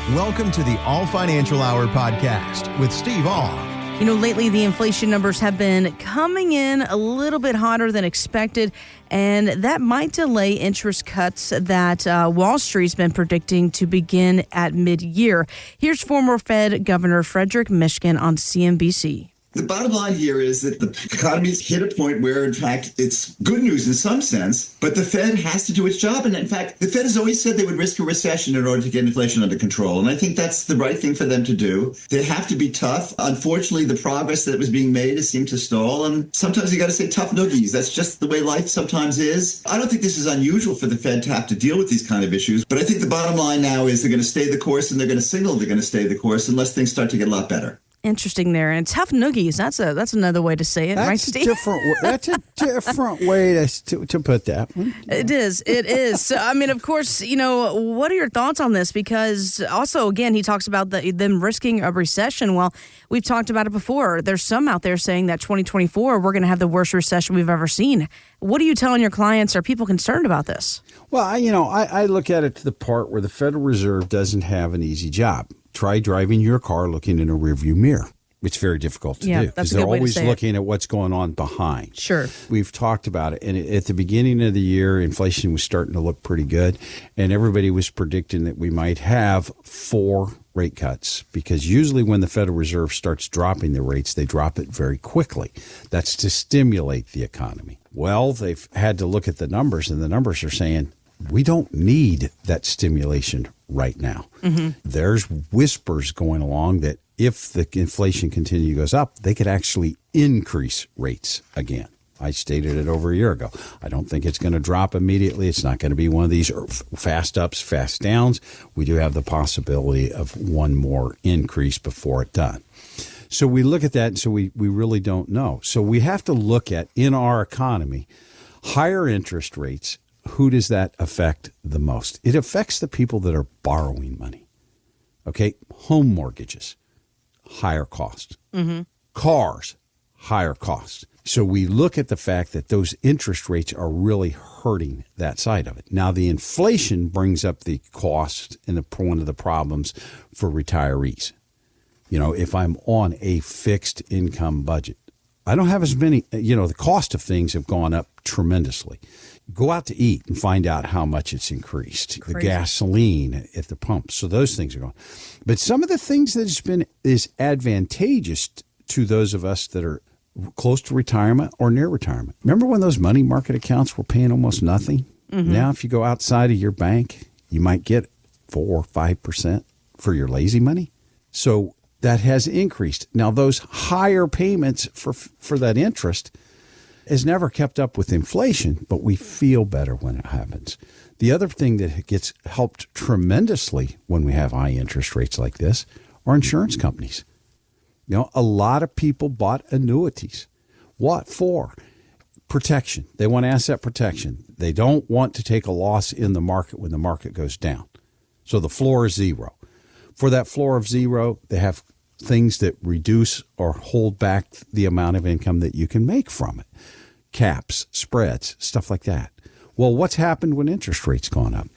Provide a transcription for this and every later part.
Welcome to the All Financial Hour podcast with Steve All. You know, lately the inflation numbers have been coming in a little bit hotter than expected, and that might delay interest cuts that Wall Street's been predicting to begin at mid-year. Here's former Fed Governor Frederic Mishkin on CNBC. The bottom line here is that the economy's hit a point where, in fact, it's good news in some sense, but the Fed has to do its job. And in fact, the Fed has always said they would risk a recession in order to get inflation under control. And I think that's the right thing for them to do. They have to be tough. Unfortunately, the progress that was being made has seemed to stall. And sometimes you got to say tough noogies. That's just the way life sometimes is. I don't think this is unusual for the Fed to have to deal with these kind of issues. But I think the bottom line now is they're going to stay the course, and they're going to signal they're going to stay the course unless things start to get a lot better. Interesting there. And tough noogies, that's another way to say it, right, Steve? That's a different way to put that one. It is. So, I mean, of course, you know, what are your thoughts on this? Because also, again, he talks about them risking a recession. Well, we've talked about it before. There's some out there saying that 2024, we're going to have the worst recession we've ever seen. What are you telling your clients? Are people concerned about this? Well, I look at it to the part where the Federal Reserve doesn't have an easy job. Try driving your car looking in a rearview mirror. It's very difficult to do because they're always looking at what's going on behind. Sure. We've talked about it. And at the beginning of the year, inflation was starting to look pretty good. And everybody was predicting that we might have 4 rate cuts because usually when the Federal Reserve starts dropping the rates, they drop it very quickly. That's to stimulate the economy. Well, they've had to look at the numbers, and the numbers are saying we don't need that stimulation right now. Mm-hmm. There's whispers going along that if the inflation goes up, they could actually increase rates again. I stated it over a year ago. I don't think it's going to drop immediately. It's not going to be one of these fast ups, fast downs. We do have the possibility of one more increase before it's done. So we look at that, and so we really don't know. So we have to look at, in our economy, higher interest rates. Who does that affect the most? It affects the people that are borrowing money. Okay, home mortgages, higher cost. Mm-hmm. Cars, higher cost. So we look at the fact that those interest rates are really hurting that side of it. Now, the inflation brings up the cost and one of the problems for retirees. You know, if I'm on a fixed income budget, I don't have as many, the cost of things have gone up tremendously. Go out to eat and find out how much it's increased. Crazy. The gasoline at the pump. So those things are going. But some of the things that is advantageous to those of us that are close to retirement or near retirement. Remember when those money market accounts were paying almost nothing? Mm-hmm. Now, if you go outside of your bank, you might get 4 or 5% for your lazy money. So that has increased. Now, those higher payments for that interest has never kept up with inflation, but we feel better when it happens. The other thing that gets helped tremendously when we have high interest rates like this are insurance companies. You know, a lot of people bought annuities. What for? Protection. They want asset protection. They don't want to take a loss in the market when the market goes down. So the floor is 0. For that floor of 0, they have things that reduce or hold back the amount of income that you can make from it. Caps, spreads, stuff like that. Well, what's happened when interest rates gone up?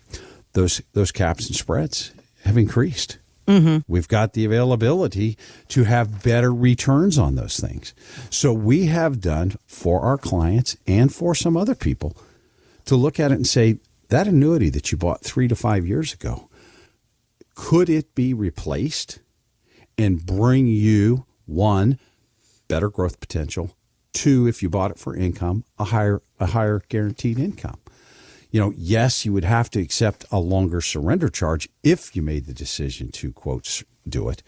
Those caps and spreads have increased. Mm-hmm. We've got the availability to have better returns on those things. So we have done for our clients and for some other people to look at it and say, that annuity that you bought 3 to 5 years ago, could it be replaced and bring you, 1, better growth potential, 2, if you bought it for income, a higher guaranteed income? You know, yes, you would have to accept a longer surrender charge if you made the decision to, quote, do it.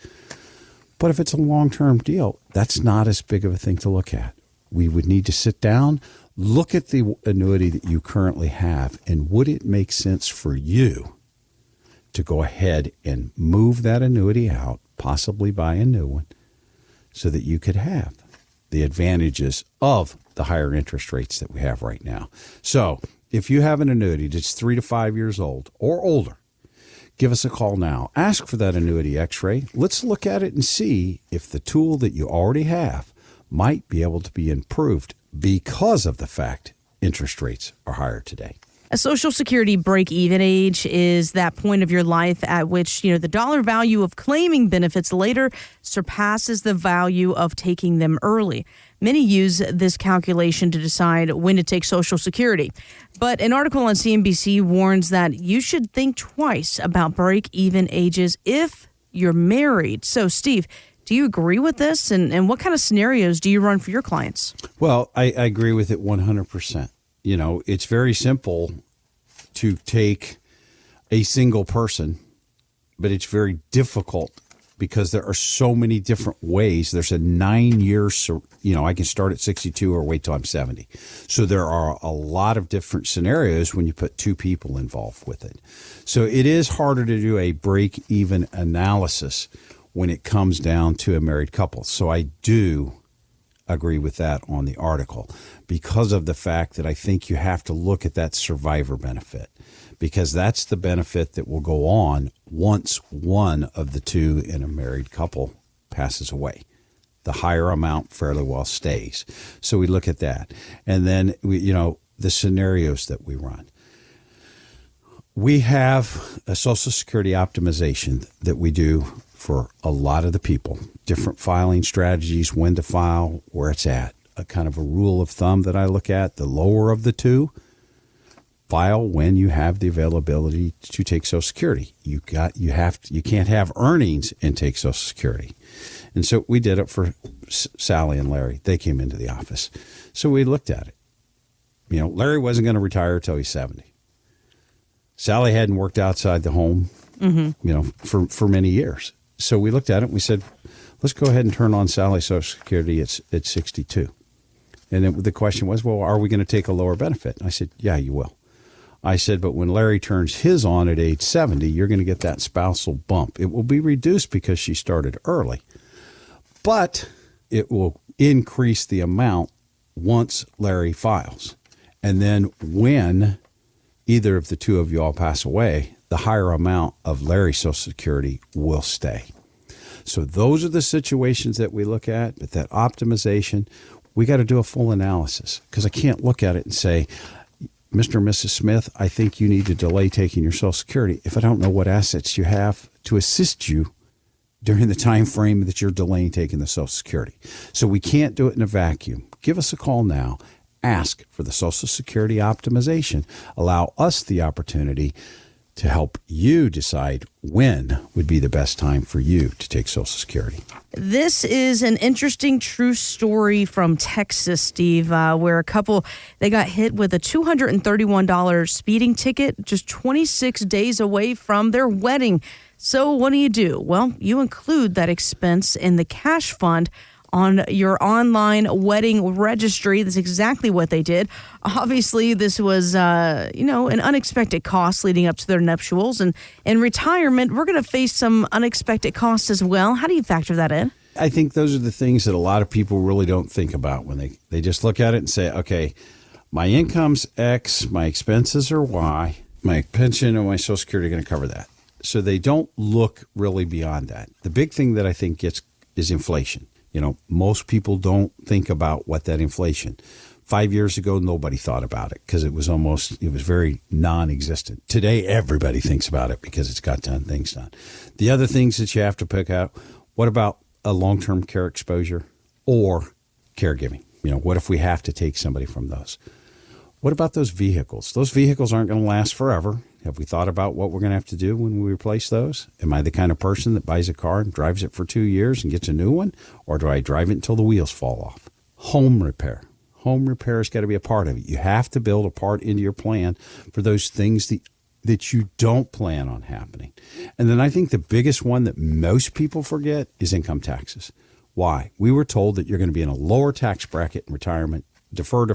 But if it's a long-term deal, that's not as big of a thing to look at. We would need to sit down, look at the annuity that you currently have, and would it make sense for you to go ahead and move that annuity out, possibly buy a new one, so that you could have the advantages of the higher interest rates that we have right now. So if you have an annuity that's 3 to 5 years old or older, give us a call now. Ask for that annuity x-ray. Let's look at it and see if the tool that you already have might be able to be improved because of the fact interest rates are higher today. A Social Security break-even age is that point of your life at which, the dollar value of claiming benefits later surpasses the value of taking them early. Many use this calculation to decide when to take Social Security. But an article on CNBC warns that you should think twice about break-even ages if you're married. So, Steve, do you agree with this? And what kind of scenarios do you run for your clients? Well, I agree with it 100%. It's very simple to take a single person, but it's very difficult because there are so many different ways. There's a 9 years, I can start at 62 or wait till I'm 70. So there are a lot of different scenarios when you put two people involved with it. So it is harder to do a break-even analysis when it comes down to a married couple. So I do agree with that on the article because of the fact that I think you have to look at that survivor benefit, because that's the benefit that will go on once one of the two in a married couple passes away. The higher amount fairly well stays. So we look at that. And then, the scenarios that we run. We have a Social Security optimization that we do for a lot of the people, different filing strategies, when to file, where it's at. A kind of a rule of thumb that I look at, the lower of the two, file when you have the availability to take Social Security. You can't have earnings and take Social Security. And so we did it for Sally and Larry. They came into the office. So we looked at it. Larry wasn't going to retire until he's 70. Sally hadn't worked outside the home, for many years. So we looked at it and we said, let's go ahead and turn on Sally's Social Security at 62. And then the question was, well, are we going to take a lower benefit? And I said, yeah, you will. I said, but when Larry turns his on at age 70, you're going to get that spousal bump. It will be reduced because she started early, but it will increase the amount once Larry files. And then when either of the two of you all pass away, the higher amount of Larry's Social Security will stay. So those are the situations that we look at. But that optimization, we got to do a full analysis, because I can't look at it and say, Mr. and Mrs. Smith, I think you need to delay taking your Social Security if I don't know what assets you have to assist you during the time frame that you're delaying taking the Social Security. So we can't do it in a vacuum. Give us a call now. Ask for the Social Security optimization. Allow us the opportunity to help you decide when would be the best time for you to take Social Security. This is an interesting true story from Texas, Steve, where a couple, they got hit with a $231 speeding ticket just 26 days away from their wedding. So what do? Well, you include that expense in the cash fund on your online wedding registry. That's exactly what they did. Obviously, this was, an unexpected cost leading up to their nuptials. And in retirement, we're going to face some unexpected costs as well. How do you factor that in? I think those are the things that a lot of people really don't think about when they just look at it and say, okay, my income's X, my expenses are Y, my pension and my Social Security are going to cover that. So they don't look really beyond that. The big thing that I think is inflation. Most people don't think about what that inflation. 5 years ago, nobody thought about it because it was very non-existent. Today, everybody thinks about it because it's got things done. The other things that you have to pick out, what about a long-term care exposure or caregiving? What if we have to take somebody from those? What about those vehicles? Those vehicles aren't going to last forever. Have we thought about what we're going to have to do when we replace those? Am I the kind of person that buys a car and drives it for 2 years and gets a new one? Or do I drive it until the wheels fall off? Home repair. Home repair has got to be a part of it. You have to build a part into your plan for those things that you don't plan on happening. And then I think the biggest one that most people forget is income taxes. Why? We were told that you're going to be in a lower tax bracket in retirement. Defer.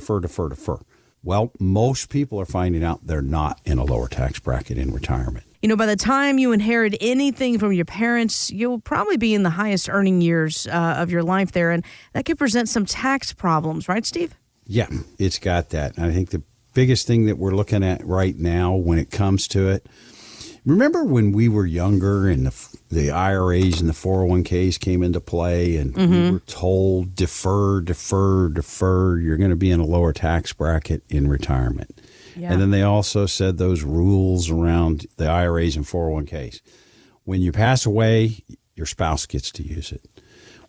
Well, most people are finding out they're not in a lower tax bracket in retirement. By the time you inherit anything from your parents, you'll probably be in the highest earning years of your life there. And that could present some tax problems, right, Steve? Yeah, it's got that. And I think the biggest thing that we're looking at right now when it comes to it, remember when we were younger and the IRAs and the 401ks came into play and we were told defer, you're going to be in a lower tax bracket in retirement. Yeah. And then they also said those rules around the IRAs and 401ks. When you pass away, your spouse gets to use it.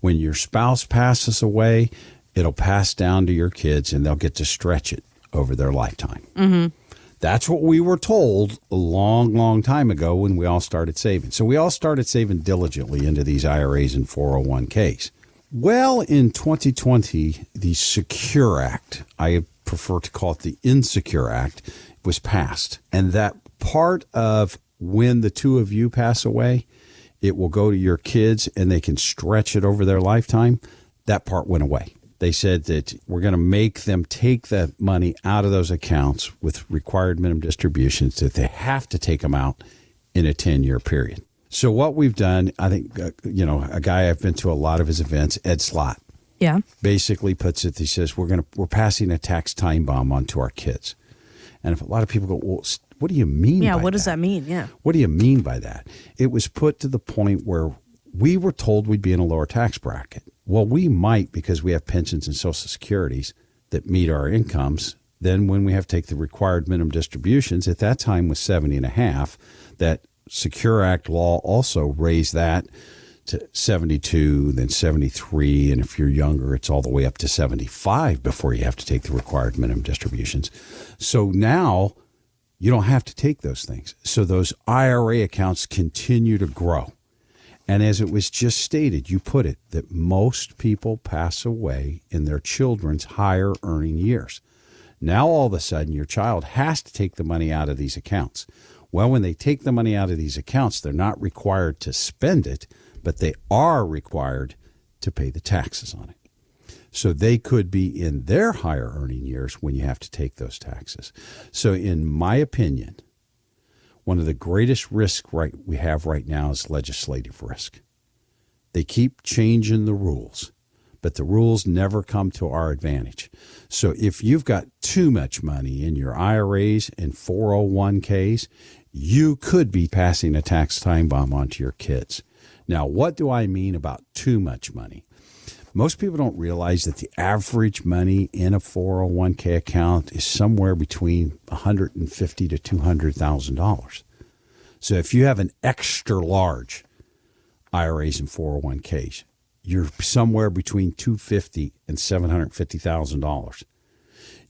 When your spouse passes away, it'll pass down to your kids and they'll get to stretch it over their lifetime. Mm-hmm. That's what we were told a long, long time ago when we all started saving. So we all started saving diligently into these IRAs and 401ks. Well, in 2020, the Secure Act, I prefer to call it the Insecure Act, was passed. And that part of when the two of you pass away, it will go to your kids and they can stretch it over their lifetime. That part went away. They said that we're going to make them take that money out of those accounts with required minimum distributions, that they have to take them out in a 10-year period. So what we've done, I think, a guy I've been to a lot of his events, Ed Slott, Yeah. basically puts it, he says, we're passing a tax time bomb onto our kids. And if a lot of people go, well, what do you mean Yeah. by What does that? that mean? Yeah. What do you mean by that? It was put to the point where we were told we'd be in a lower tax bracket. Well, we might because we have pensions and Social Securities that meet our incomes. Then when we have to take the required minimum distributions, at that time was 70.5. That Secure Act law also raised that to 72, then 73. And if you're younger, it's all the way up to 75 before you have to take the required minimum distributions. So now you don't have to take those things. So those IRA accounts continue to grow. And as it was just stated, you put it, that most people pass away in their children's higher earning years. Now, all of a sudden, your child has to take the money out of these accounts. Well, when they take the money out of these accounts, they're not required to spend it, but they are required to pay the taxes on it. So they could be in their higher earning years when you have to take those taxes. So in my opinion, one of the greatest risks we have right now is legislative risk. They keep changing the rules, but the rules never come to our advantage. So if you've got too much money in your IRAs and 401ks, you could be passing a tax time bomb onto your kids. Now, what do I mean about too much money? Most people don't realize that the average money in a 401k account is somewhere between $150,000 to $200,000. So if you have an extra large IRAs and 401ks, you're somewhere between $250,000 and $750,000.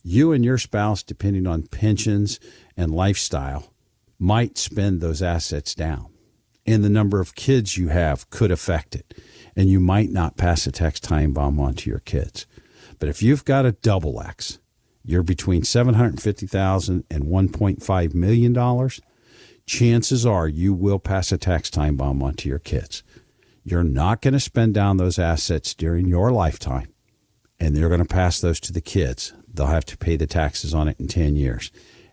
You and your spouse, depending on pensions and lifestyle, might spend those assets down. And the number of kids you have could affect it. And you might not pass a tax time bomb onto your kids. But if you've got a double X, you're between $750,000 and $1.5 million, chances are you will pass a tax time bomb onto your kids. You're not going to spend down those assets during your lifetime, and they're going to pass those to the kids. They'll have to pay the taxes on it in 10 years.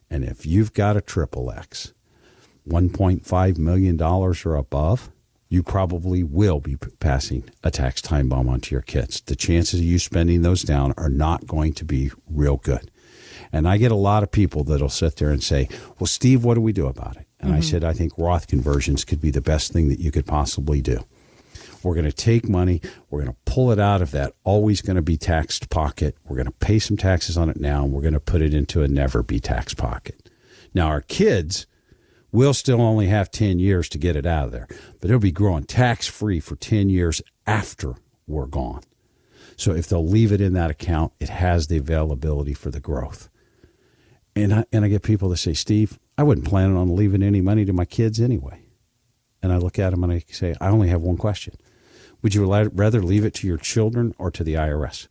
And if you've got a triple X, $1.5 million or above, you probably will be passing a tax time bomb onto your kids. The chances of you spending those down are not going to be real good. And I get a lot of people that'll sit there and say, well, Steve, what do we do about it? And I said, I think Roth conversions could be the best thing that you could possibly do. We're going to take money. We're going to pull it out of that always going to be taxed pocket. We're going to pay some taxes on it now, and we're going to put it into a never be taxed pocket. Now, our kids will still only have 10 years to get it out of there, but it'll be growing tax-free for 10 years after we're gone. So if they'll leave it in that account, it has the availability for the growth. And I get people that say, Steve, I wasn't planning on leaving any money to my kids anyway. And I look at them and I say, I only have one question. Would you rather leave it to your children or to the IRS?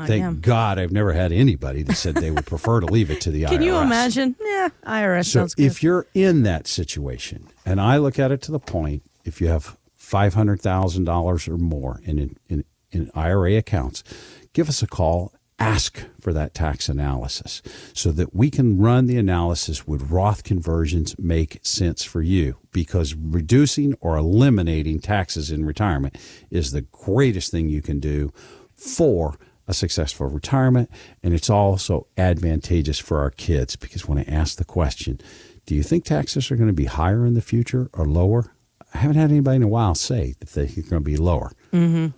Thank God I've never had anybody that said they would prefer to leave it to the IRS. Can you imagine? Yeah, IRS So sounds good. if you're in that situation, and I look at it to the point, if you have $500,000 or more in IRA accounts, give us a call. Ask for that tax analysis so that we can run the analysis. Would Roth conversions make sense for you? Because reducing or eliminating taxes in retirement is the greatest thing you can do for a successful retirement. And it's also advantageous for our kids, because when I ask the question, do you think taxes are going to be higher in the future or lower? I haven't had anybody in a while say that they're going to be lower.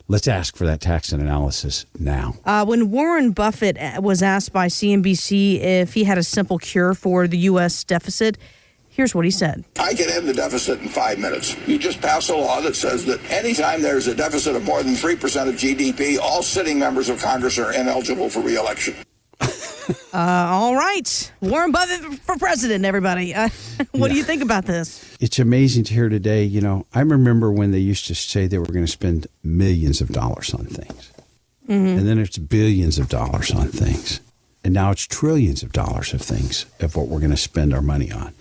Let's ask for that tax and analysis now. When Warren Buffett was asked by CNBC if he had a simple cure for the U.S. deficit, here's what he said. I can end the deficit in 5 minutes. You just pass a law that says that anytime there's a deficit of more than 3% of GDP, all sitting members of Congress are ineligible for re-election. All right. Warren Buffett for president, everybody. What do you think about this? It's amazing to hear today. You know, I remember when they used to say they were going to spend millions of dollars on things. And then it's billions of dollars on things. And now it's trillions of dollars of things of what we're going to spend our money on.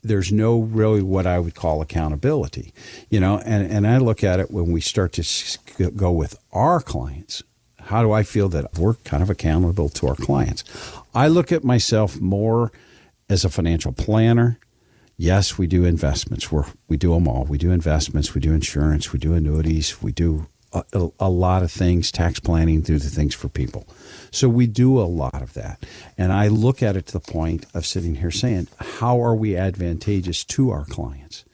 There's no really what I would call accountability, you know, and I look at it when we start to go with our clients. How do I feel that we're kind of accountable to our clients? I look at myself more as a financial planner. Yes, we do investments. We do them all. We do investments. We do insurance. We do annuities. We do a lot of things, tax planning, do the things for people. So we do a lot of that. And I look at it to the point of sitting here saying, how are we advantageous to our clients?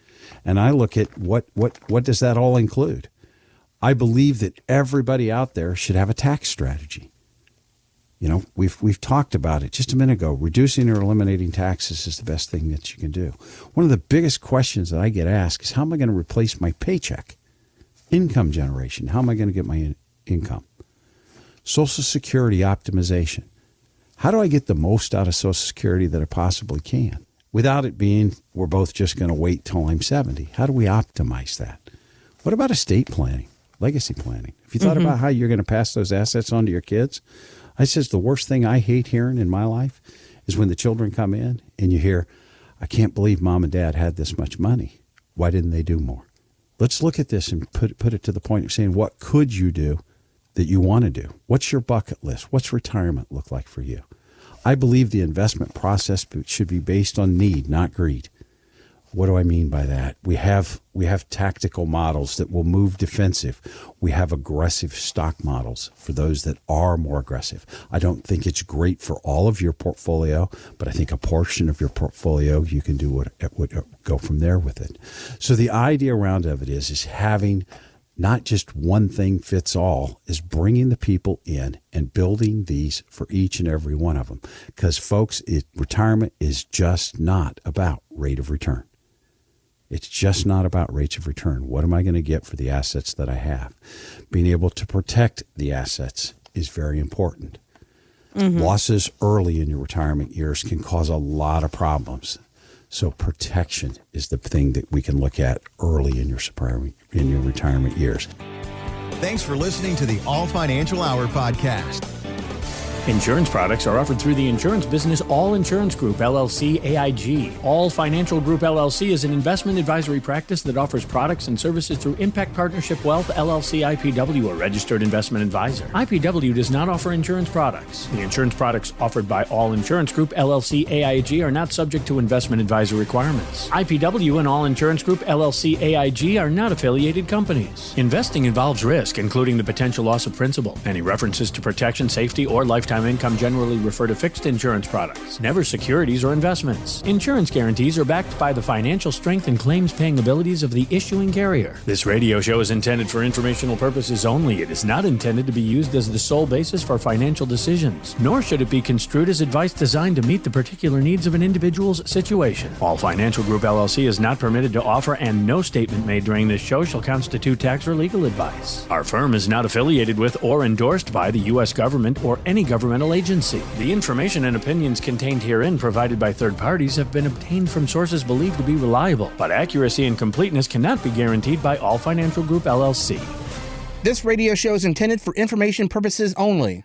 And I look at what does that all include? I believe that everybody out there should have a tax strategy. You know, we've talked about it just a minute ago. Reducing or eliminating taxes is the best thing that you can do. One of the biggest questions that I get asked is, how am I going to replace my paycheck? Income generation. How am I going to get my income? Social Security optimization. How do I get the most out of Social Security that I possibly can? Without it being, we're both just going to wait till I'm 70. How do we optimize that? What about estate planning? Legacy planning. If you thought about how you're going to pass those assets on to your kids, I says the worst thing I hate hearing in my life is when the children come in and you hear, I can't believe mom and dad had this much money. Why didn't they do more? Let's look at this and put it to the point of saying, what could you do that you want to do? What's your bucket list? What's retirement look like for you? I believe the investment process should be based on need, not greed. What do I mean by that? We have tactical models that will move defensive. We have aggressive stock models for those that are more aggressive. I don't think it's great for all of your portfolio, but I think a portion of your portfolio, you can do what go from there with it. So the idea around of it is having not just one thing fits all, is bringing the people in and building these for each and every one of them. Because folks, retirement is just not about rate of return. It's just not about rates of return. What am I going to get for the assets that I have? Being able to protect the assets is very important. Losses early in your retirement years can cause a lot of problems. So protection is the thing that we can look at early in your retirement years. Thanks for listening to the All Financial Hour podcast. Insurance products are offered through the insurance business All Insurance Group, LLC, AIG. All Financial Group, LLC is an investment advisory practice that offers products and services through Impact Partnership Wealth, LLC, IPW, a registered investment advisor. IPW does not offer insurance products. The insurance products offered by All Insurance Group, LLC, AIG are not subject to investment advisor requirements. IPW and All Insurance Group, LLC, AIG are not affiliated companies. Investing involves risk, including the potential loss of principal. Any references to protection, safety, or lifetime income generally refer to fixed insurance products, never securities or investments. Insurance guarantees are backed by the financial strength and claims-paying abilities of the issuing carrier. This radio show is intended for informational purposes only. It is not intended to be used as the sole basis for financial decisions, nor should it be construed as advice designed to meet the particular needs of an individual's situation. All Financial Group, LLC is not permitted to offer, and no statement made during this show shall constitute tax or legal advice. Our firm is not affiliated with or endorsed by the U.S. government or any governmental agency. The information and opinions contained herein provided by third parties have been obtained from sources believed to be reliable, but accuracy and completeness cannot be guaranteed by All Financial Group, LLC. This radio show is intended for information purposes only.